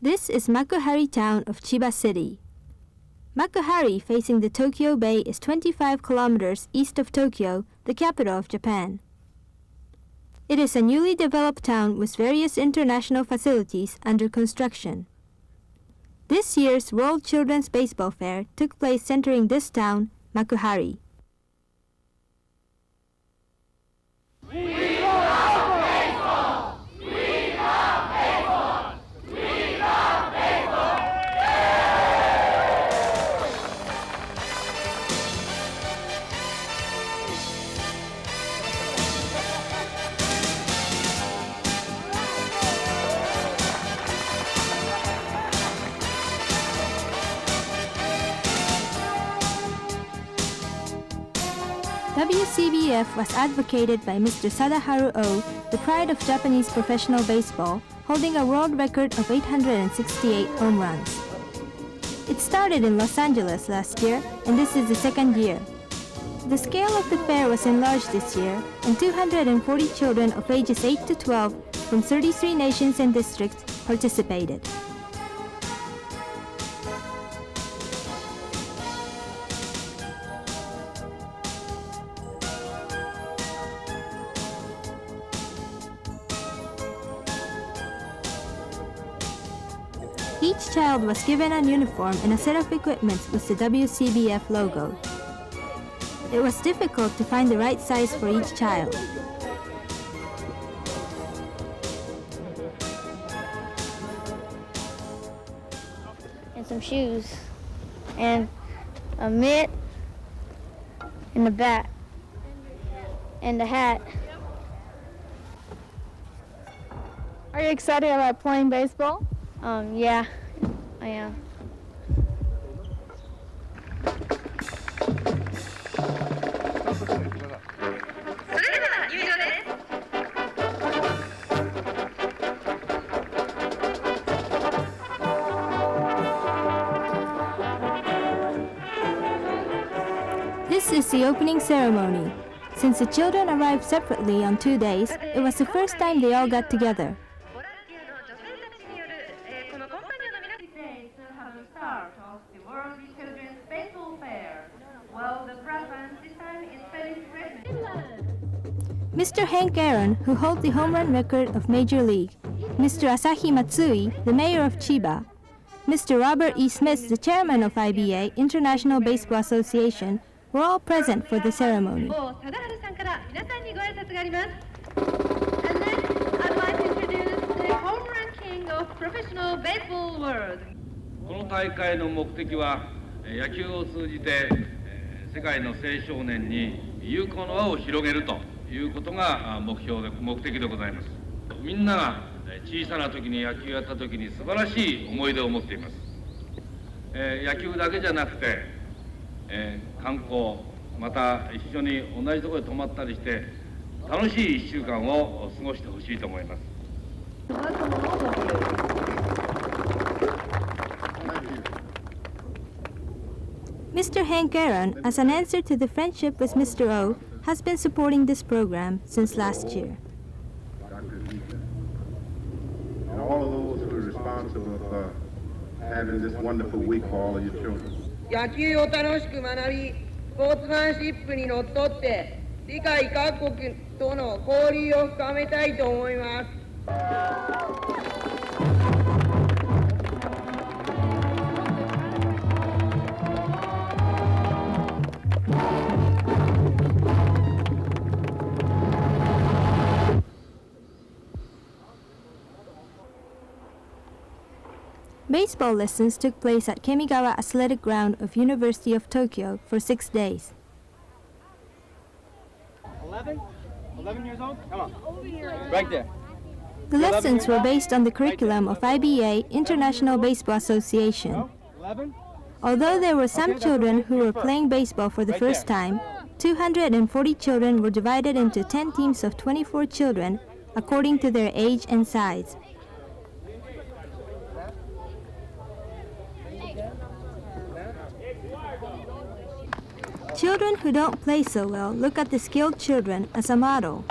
This is Makuhari town of Chiba City. Makuhari, facing the Tokyo Bay, is 25 kilometers east of Tokyo, the capital of Japan. It is a newly developed town with various international facilities under construction. This year's World Children's Baseball Fair took place centering this town, Makuhari. WCBF was advocated by Mr. Sadaharu Oh, the pride of Japanese professional baseball, holding a world record of 868 home runs. It started in Los Angeles last year, and this is the second year. The scale of the fair was enlarged this year, and 240 children of ages 8 to 12 from 33 nations and districts participated. Each child was given a uniform and a set of equipment with the WCBF logo. It was difficult to find the right size for each child. And some shoes, and a mitt, and a bat, and a hat. Are you excited about playing baseball? Yeah, I am. This is the opening ceremony. Since the children arrived separately on 2 days, it was the first time they all got together. Mr. Hank Aaron, who holds the home run record of Major League, Mr. Asahi Matsui, the mayor of Chiba, Mr. Robert E. Smith, the chairman of IBA, International Baseball Association, were all present for the ceremony. And then I'd like to introduce the home run king of professional baseball world. この大会の目的は野球を通じて世界の青少年に友好の輪を広げるということが目的でございます。みんなが小さな時に野球やった時に素晴らしい思い出を持っています。野球だけじゃなくて観光また一緒に同じところで泊まったりして楽しい1週間を過ごしてほしいと思います。Mr. Hank Aaron, as an answer to the friendship with Mr. O, has been supporting this program since last year. And all of those who are responsible for having this wonderful week for all of your children. 野球を楽しく学び、スポーツマンシップにのっとって世界各国との交流を深めたいと思います。Baseball lessons took place at Kemigawa Athletic Ground of University of Tokyo for 6 days. 11 years old? Come on. Right there. The lessons were based on the curriculum of IBA, International Baseball Association. Although there were some children who were playing baseball for the first time, 240 children were divided into 10 teams of 24 children according to their age and size. Children who don't play so well look at the skilled children as a model.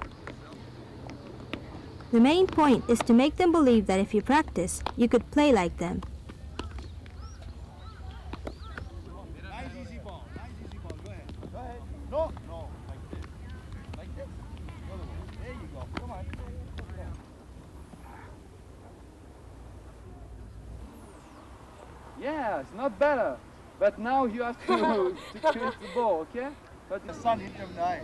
The main point is to make them believe that if you practice, you could play like them. Nice easy ball. Nice easy ball. Go ahead. Go ahead. No. No. Like this. Like this. The other way. There you go. Come on. Yeah, it's not better. But now you have to chase the ball, okay? But the sun hit them nice.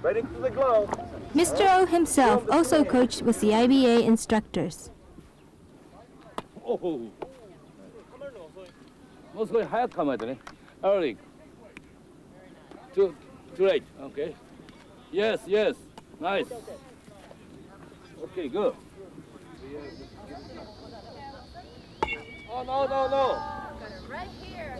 Right into the glove. Mr. O himself also coached with the IBA instructors. おお。もう少し早く構えてね。Early. Too late. Okay. Yes, yes. Nice. Okay, good. Oh, no, no, no. Right here.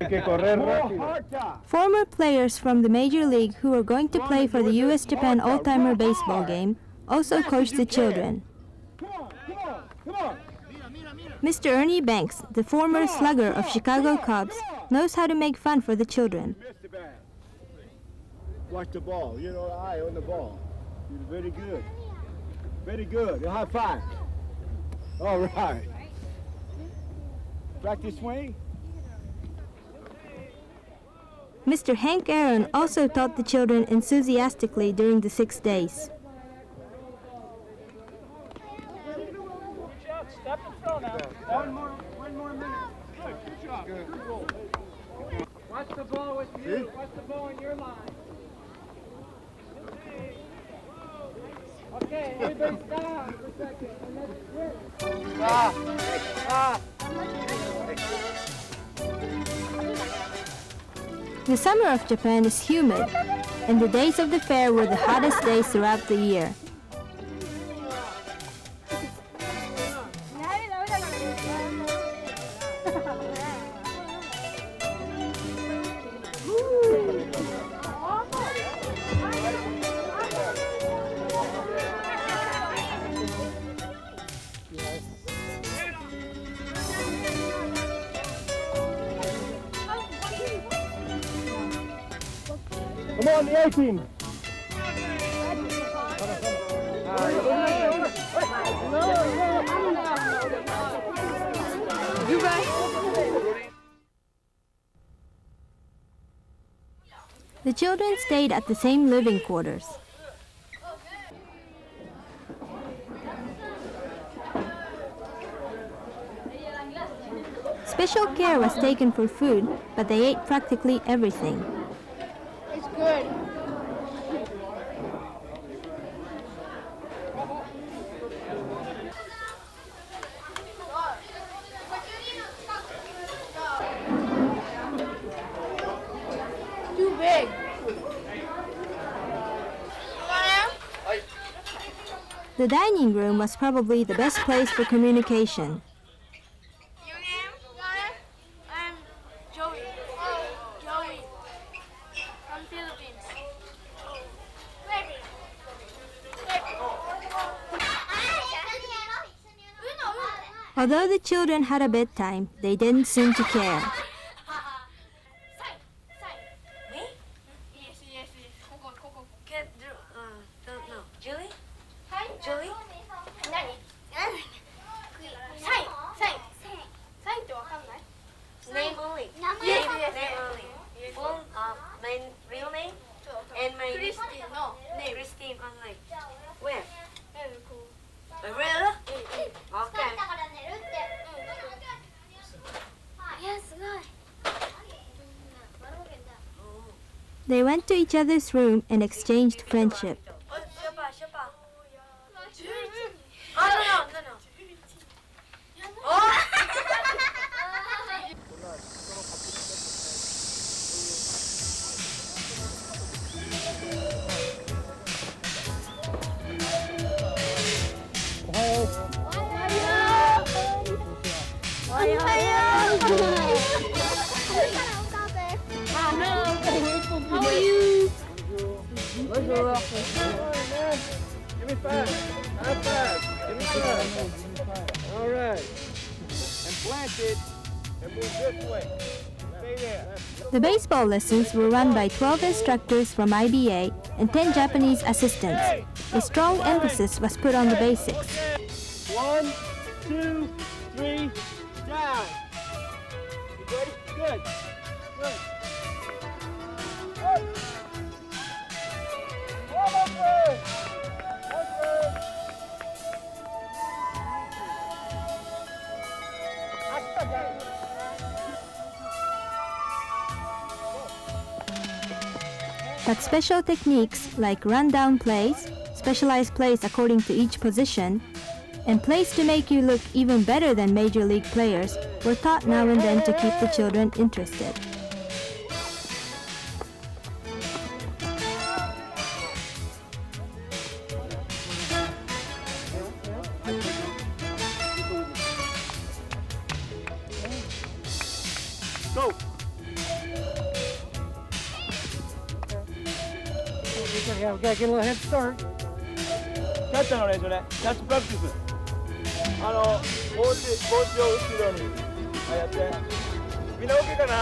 Hay que correr rápido. Former players from the Major League who were going to play for the US-Japan Old-Timer Baseball game also coached the children. Come on, come on, come on. Mr. Ernie Banks, the former slugger of Chicago Cubs, knows how to make fun for the children. Missed the bat. Watch the ball. You know, eye on the ball. You're very good. Very good. A high five. All right. Practice swing. Mr. Hank Aaron also taught the children enthusiastically during the 6 days. Step and throw now. One more minute. Good job. Good. Watch the ball with you. Watch the ball in your line. Okay, everybody stop for a second. And let's The summer of Japan is humid, and the days of the fair were the hottest days throughout the year. Come on, the 18. The children stayed at the same living quarters. Special care was taken for food, but they ate practically everything. It's good. Too big. The dining room was probably the best place for communication. Your name? I'm Joey. Joey. From Philippines. Although the children had a bedtime, they didn't seem to care. Julie? Hi. Julie? Name only. Yes, name only. Full, my real name and my Christine. No, name. Christine only. Where? Really? Okay. They went to each other's room and exchanged friendship. Ohio. All right. And plant it and move this way. Stay there. The baseball lessons were run by 12 instructors from IBA and 10 Japanese assistants. A strong emphasis was put on the basics. 1, 2, 3, down. You ready? Good. Good. Up. One more. But special techniques like run-down plays, specialized plays according to each position, and plays to make you look even better than major league players were taught now and then to keep the children interested. Go. We gotta get a little head start. キャッチャーの練習ね。キャッチプラクティス。帽子を後ろに。はい、やって。みんな OK かな。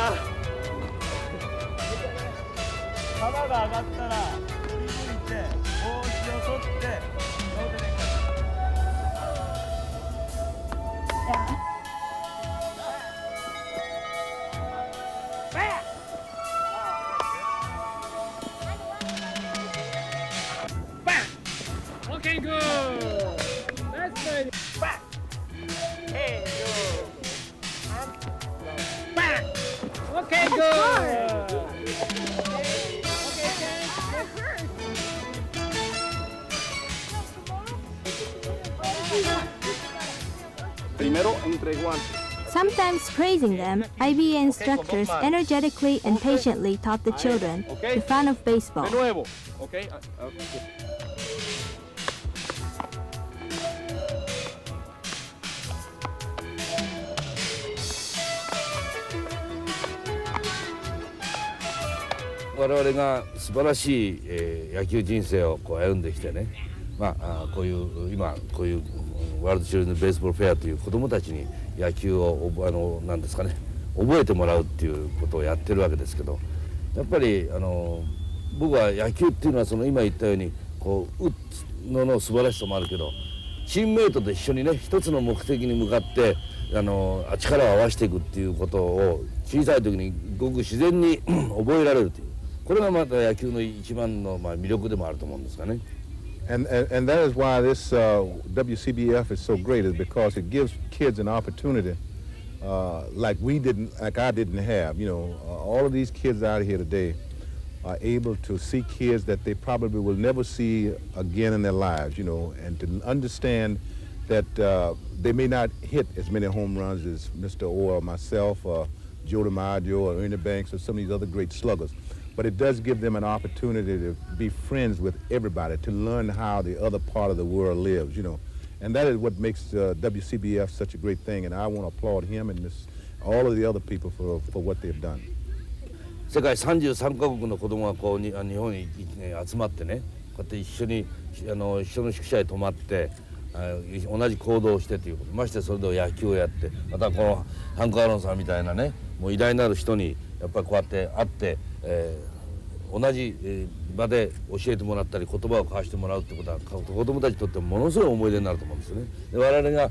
球が上がったら振り向いて帽子を取って両手でキャッチ。Okay, good. That's right. Back. And go. Back. Okay, good. Primero entre guantes. Sometimes praising them, IBA instructors energetically and patiently taught the children the fun of baseball. De nuevo. Okay. Okay. 我々が素晴らしい、野球人生をこう歩んできてね、こういう今こういうワールドチルドレンベースボールフェアという子どもたちに野球をなんですかね、覚えてもらうっていうことをやってるわけですけど、やっぱり僕は野球っていうのは今言ったようにこう打つの素晴らしさもあるけど、チームメイトと一緒にね一つの目的に向かって力を合わせていくっていうことを小さい時にごく自然に覚えられるという、これがまた野球の一番の魅力でもあると思うんですかね。And that is why this WCBF is so great, is because it gives kids an opportunity like I didn't have. You know, all of these kids out here today are able to see kids that they probably will never see again in their lives, you know, and to understand that they may not hit as many home runs as Mr. O or myself or Joe DiMaggio or Ernie Banks or some of these other great sluggers. But it does give them an opportunity to be friends with everybody, to learn how the other part of the world lives, you know. And that is what makes WCBF such a great thing, and I want to applaud him and all of the other people for what they've done. 世界33カ国の子供がこう日本に集まってね、こうやって一緒の宿舎へ泊まって同じ行動をしてということ、ましてそれで野球をやって、またこのハンク・アーロンさんみたいなね、もう偉大なる人にやっぱりこうやって会って、同じ場で教えてもらったり言葉を交わしてもらうってことは子供たちにとってものすごい思い出になると思うんですよね。で我々が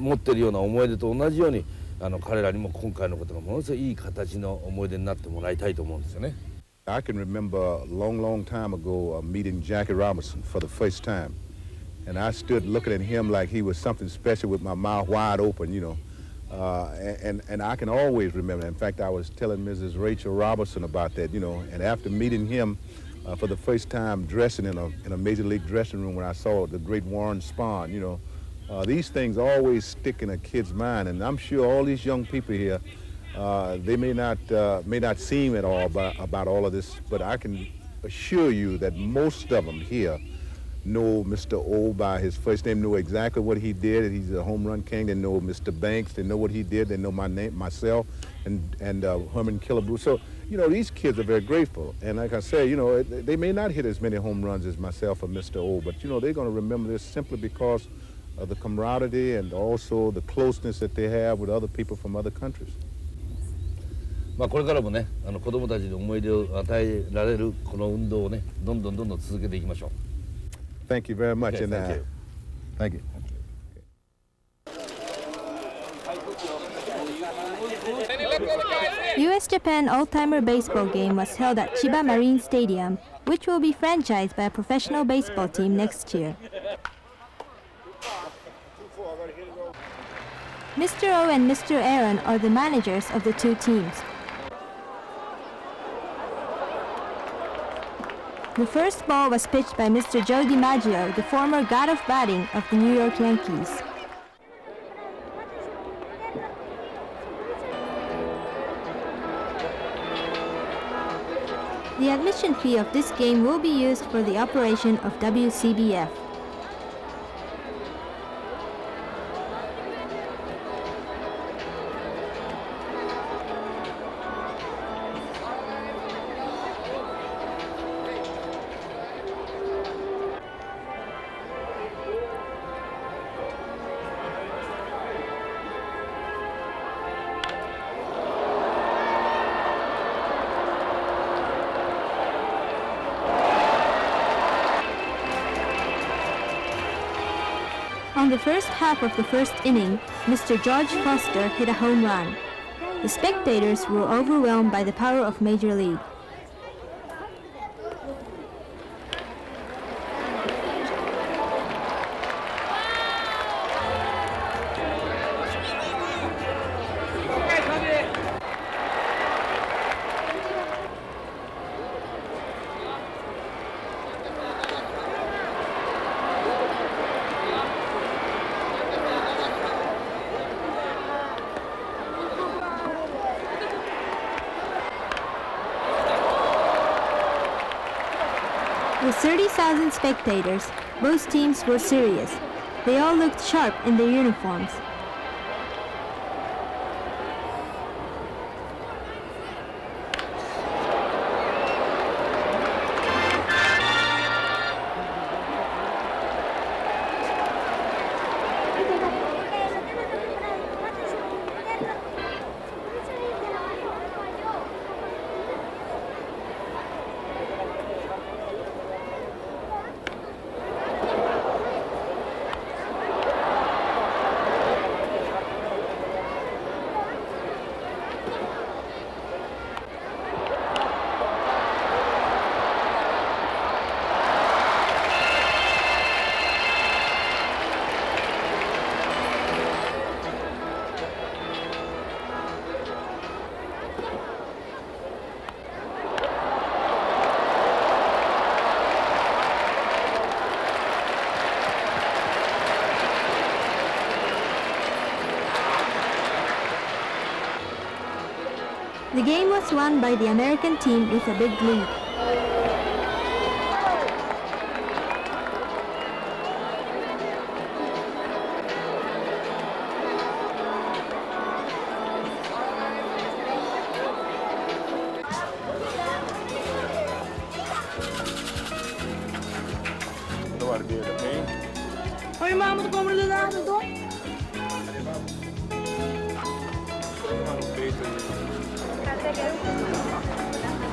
持っているような思い出と同じように彼らにも今回のことがものすごいいい形の思い出になってもらいたいと思うんですよね。I can remember a long time ago meeting Jackie Robinson for the first time, and I stood looking at him like he was something special with my mouth wide open, you know. And I can always remember. In fact, I was telling Mrs. Rachel Robertson about that, you know. And after meeting him for the first time, dressing in a major league dressing room, when I saw the great Warren Spahn, you know, these things always stick in a kid's mind. And I'm sure all these young people here, they may not seem at all about all of this, but I can assure you that most of them here know Mr. O by his first name, know exactly what he did. He's a home run king. They know Mr. Banks. They know what he did. They know my name, myself, and Herman Killebrew. So, you know, these kids are very grateful. And like I say, you know, they may not hit as many home runs as myself or Mr. O, but, you know, they're going to remember this simply because the camaraderie and also the closeness that they have with other people from other countries. まあこれからもね、子供たちに思い出を与えられるこの運動をね、どんどん続けていきましょう。Thank you very much. Okay, and thank you. Thank you. US-Japan Old-Timer Baseball game was held at Chiba Marine Stadium, which will be franchised by a professional baseball team next year. Mr. O and Mr. Aaron are the managers of the two teams. The first ball was pitched by Mr. Joe DiMaggio, the former god of batting of the New York Yankees. The admission fee of this game will be used for the operation of WCBF. On the first half of the first inning, Mr. George Foster hit a home run. The spectators were overwhelmed by the power of Major League. With 30,000 spectators, both teams were serious. They all looked sharp in their uniforms. The game was won by the American team with a big lead.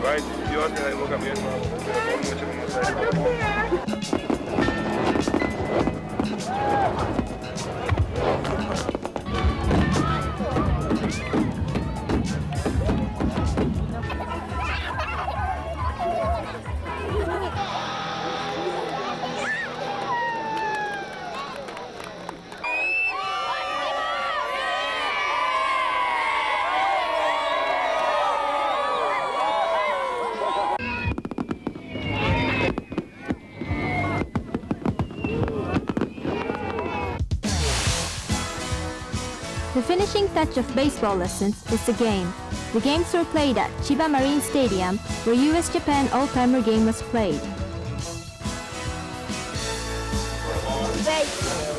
Vai, idiota, eu vou caminhar The finishing touch of baseball lessons is the game. The games were played at Chiba Marine Stadium, where US-Japan Old-Timer game was played.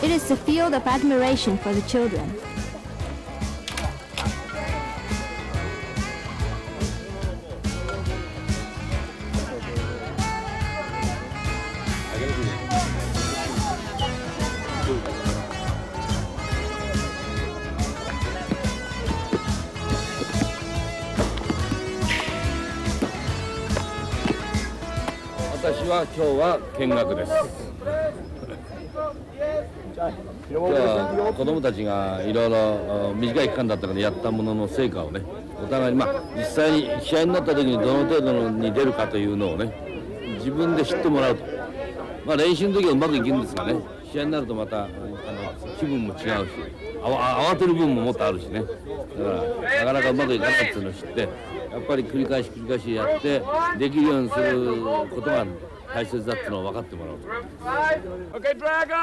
It is a field of admiration for the children. 私は今日は見学です。今日は子どもたちがいろいろ短い期間だったからやったものの成果をね、お互いに実際に試合になった時にどの程度に出るかというのをね、自分で知ってもらうと。練習の時はうまくいくんですがね、試合になるとまた気分も違うし、慌てる部分ももっとあるしね。だからなかなかうまくいかないっていうのを知って、やっぱり繰り返しやってできるようにすることが大切だっていうのを分かってもらうと。Okay, Dragon!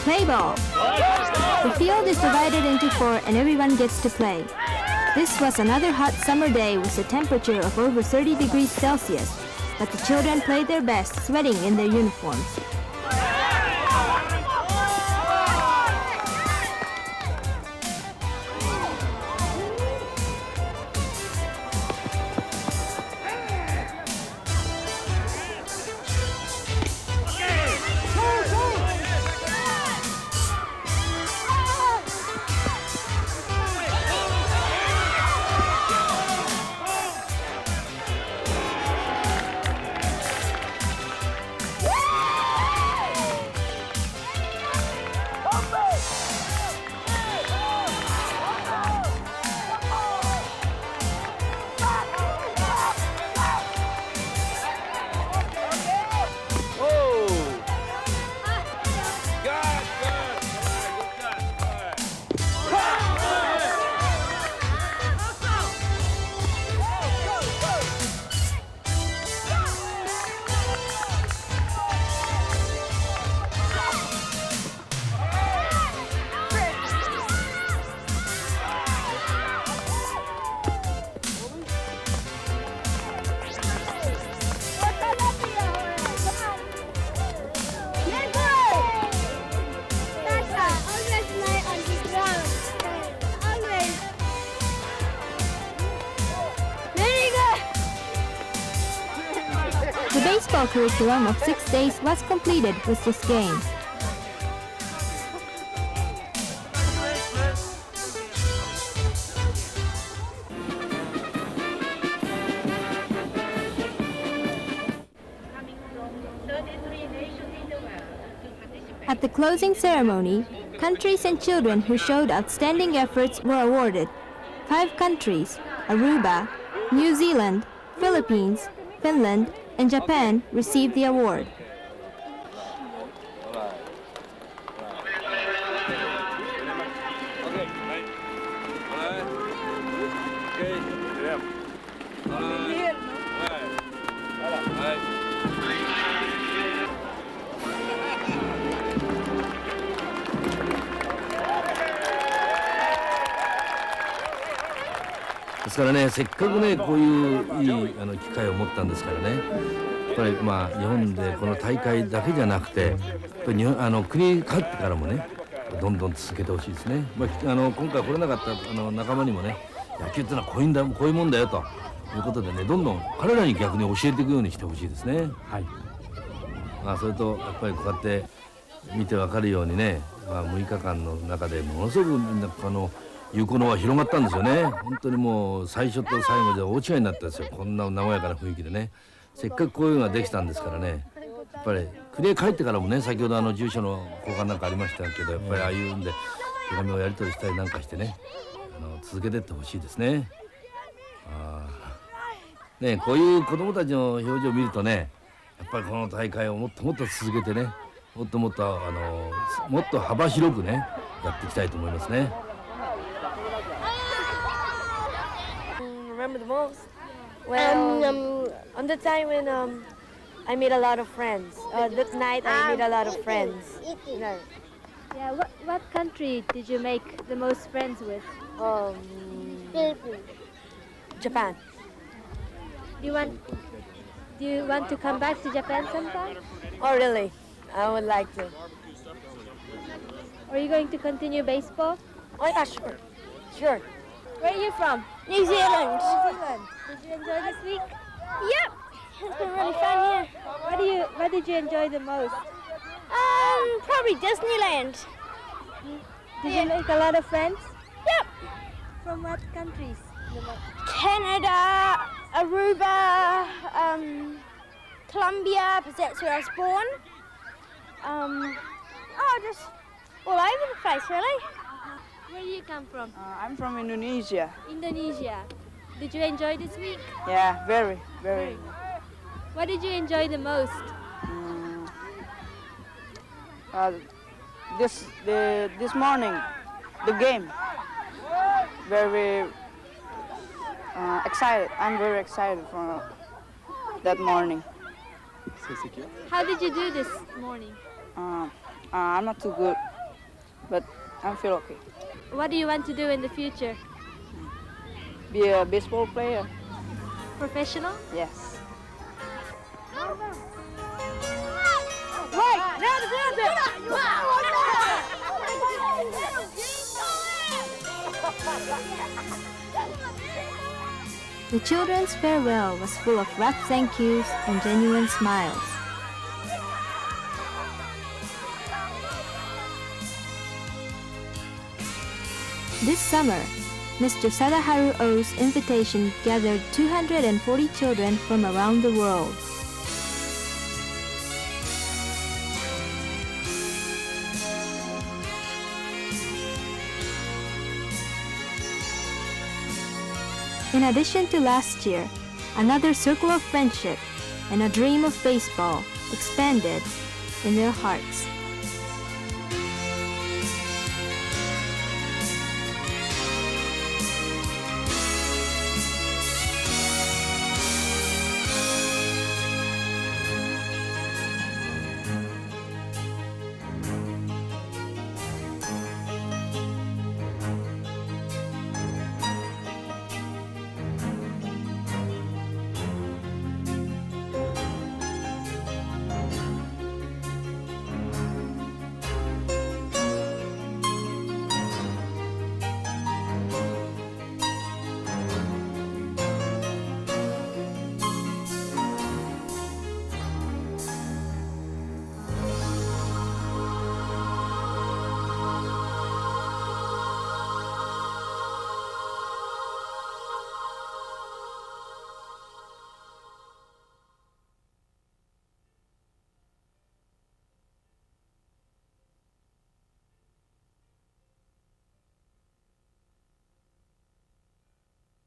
Play ball. The field is divided into 4 and everyone gets to play. This was another hot summer day with a temperature of over 30 degrees Celsius, but the children played their best, sweating in their uniforms. The baseball curriculum of 6 days was completed with this game. At the closing ceremony, countries and children who showed outstanding efforts were awarded. 5 countries, Aruba, New Zealand, Philippines, Finland, and Japan received the award.ですからね、せっかくねこういういい機会を持ったんですからね、やっぱり日本でこの大会だけじゃなくて、やっぱり国に帰ってからもねどんどん続けてほしいですね。今回来れなかった仲間にもね、野球ってのはこういうもんだよということでね、どんどん彼らに逆に教えていくようにしてほしいですね。はい。それとやっぱりこうやって見てわかるようにね、6日間の中でものすごくみんな友好の輪広がったんですよね。本当にもう最初と最後で大違いになったんですよ。こんな和やかな雰囲気でね、せっかくこういうのができたんですからね、やっぱり国へ帰ってからもね、先ほど住所の交換なんかありましたけど、やっぱりああいうんで手紙をやり取りしたりなんかしてね、続けていってほしいですね。こういう子どもたちの表情を見るとね、やっぱりこの大会をもっともっと続けてね、もっともっともっと幅広くねやっていきたいと思いますね。Remember the most? Well, on the time when I made a lot of friends. That night I made a lot of friends. Yeah, what country did you make the most friends with? Japan. Do you want to come back to Japan sometime? Oh, really? I would like to. Are you going to continue baseball? Oh, yeah, sure. Sure. Where are you from? New Zealand. New Zealand. Did you enjoy this week? Yep. It's been really fun here. What did you enjoy the most? Probably Disneyland. Did you make a lot of friends? Yep. From what countries? Canada, Aruba, Colombia, because that's where I was born. Just all over the place, really. Where do you come from? I'm from Indonesia. Indonesia. Did you enjoy this week? Yeah, very, very. What did you enjoy the most? This morning, the game. Very excited. I'm very excited for that morning. How did you do this morning? I'm not too good, but I feel okay. What do you want to do in the future? Be a baseball player. Professional? Yes. The children's farewell was full of rapt thank yous and genuine smiles. This summer, Mr. Sadaharu O's invitation gathered 240 children from around the world. In addition to last year, another circle of friendship and a dream of baseball expanded in their hearts.